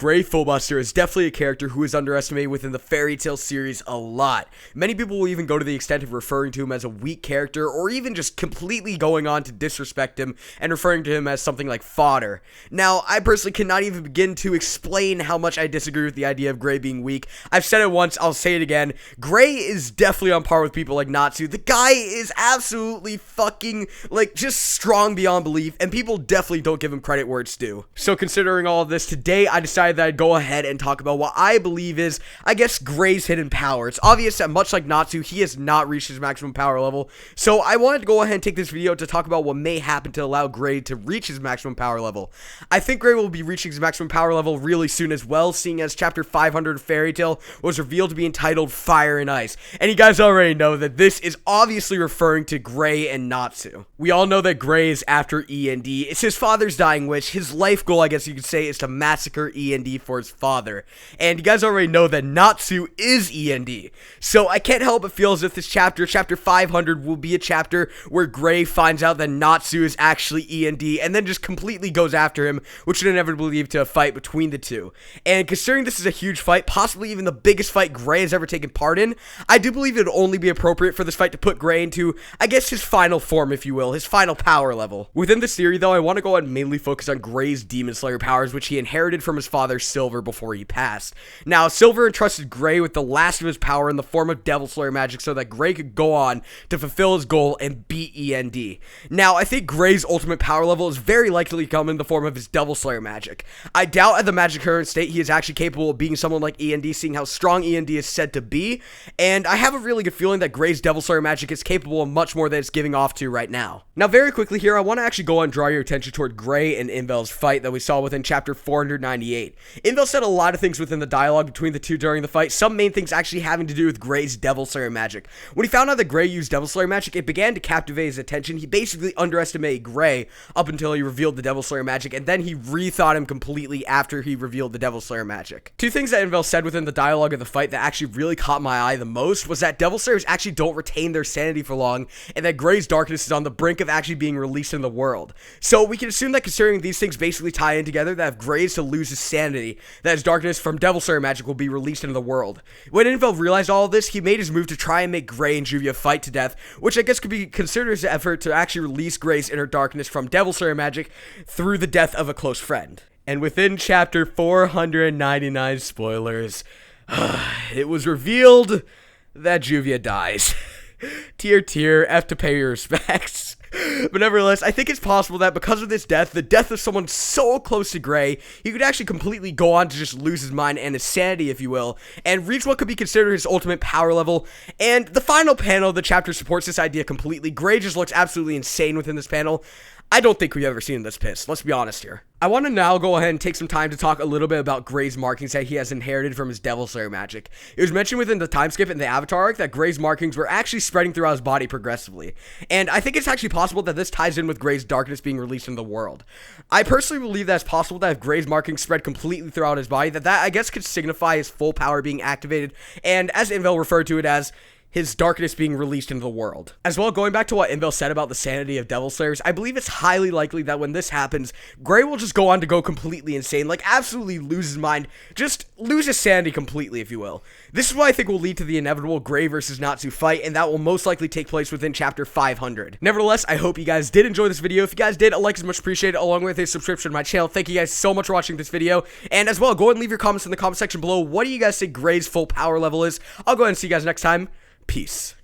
Gray Fullbuster is definitely a character who is underestimated within the Fairy Tail series a lot. Many people will even go to the extent of referring to him as a weak character, or even just completely going on to disrespect him and referring to him as something like fodder. Now, I personally cannot even begin to explain how much I disagree with the idea of Gray being weak. I've said it once, I'll say it again. Gray is definitely on par with people like Natsu. The guy is absolutely fucking, just strong beyond belief, and people definitely don't give him credit where it's due. So considering all of this, today I decided that I'd go ahead and talk about what I believe is, Gray's hidden power. It's obvious that much like Natsu, he has not reached his maximum power level, so I wanted to go ahead and take this video to talk about what may happen to allow Gray to reach his maximum power level. I think Gray will be reaching his maximum power level really soon as well, seeing as chapter 500 of Fairy Tail was revealed to be entitled Fire and Ice, and you guys already know that this is obviously referring to Gray and Natsu. We all know that Gray is after E.N.D. It's his father's dying wish. His life goal, I guess you could say, is to massacre E.N.D. for his father. And you guys already know that Natsu is E.N.D. So I can't help but feel as if this chapter 500, will be a chapter where Gray finds out that Natsu is actually E.N.D. and then just completely goes after him, which would inevitably lead to a fight between the two. And considering this is a huge fight, possibly even the biggest fight Gray has ever taken part in, I do believe it would only be appropriate for this fight to put Gray into, his final form, if you will, his final power level. Within this theory, though, I want to go ahead and mainly focus on Gray's Demon Slayer powers, which he inherited from his father Silver before he passed. Now, Silver entrusted Gray with the last of his power in the form of Devil Slayer magic so that Gray could go on to fulfill his goal and beat E.N.D. Now, I think Gray's ultimate power level is very likely to come in the form of his Devil Slayer magic. I doubt at the magic current state he is actually capable of being someone like E.N.D, seeing how strong E.N.D is said to be, and I have a really good feeling that Gray's Devil Slayer magic is capable of much more than it's giving off to right now. Now, very quickly here, I want to actually go on and draw your attention toward Gray and Invel's fight that we saw within chapter 498. Invel said a lot of things within the dialogue between the two during the fight, some main things actually having to do with Gray's Devil Slayer magic. When he found out that Gray used Devil Slayer magic, it began to captivate his attention. He basically underestimated Gray up until he revealed the Devil Slayer magic, and then he rethought him completely after he revealed the Devil Slayer magic. Two things that Invel said within the dialogue of the fight that actually really caught my eye the most was that Devil Slayers actually don't retain their sanity for long, and that Gray's darkness is on the brink of actually being released in the world. So we can assume that considering these things basically tie in together, that if Gray is to lose his sanity, that his darkness from Devil Slayer magic will be released into the world. When Invel realized all of this, he made his move to try and make Gray and Juvia fight to death, which I guess could be considered as an effort to actually release Gray's inner darkness from Devil Slayer magic through the death of a close friend. And within chapter 499, spoilers, it was revealed that Juvia dies. Tear, F to pay your respects. But nevertheless, I think it's possible that because of this death, the death of someone so close to Gray, he could actually completely go on to just lose his mind and his sanity, if you will, and reach what could be considered his ultimate power level. And the final panel of the chapter supports this idea completely. Gray just looks absolutely insane within this panel. I don't think we've ever seen him this pissed, let's be honest here. I want to now go ahead and take some time to talk a little bit about Gray's markings that he has inherited from his Devil Slayer magic. It was mentioned within the time skip in the Avatar arc that Gray's markings were actually spreading throughout his body progressively, and I think it's actually possible that this ties in with Gray's darkness being released in the world. I personally believe that it's possible that if Gray's markings spread completely throughout his body, that I guess could signify his full power being activated, and as Invel referred to it as, his darkness being released into the world. As well, going back to what Invel said about the sanity of Devil Slayers, I believe it's highly likely that when this happens, Gray will just go on to go completely insane, absolutely lose his mind, just lose his sanity completely, if you will. This is what I think will lead to the inevitable Gray versus Natsu fight, and that will most likely take place within chapter 500. Nevertheless, I hope you guys did enjoy this video. If you guys did, a like is much appreciated, along with a subscription to my channel. Thank you guys so much for watching this video, and as well, go ahead and leave your comments in the comment section below. What do you guys think Gray's full power level is? I'll go ahead and see you guys next time. Peace.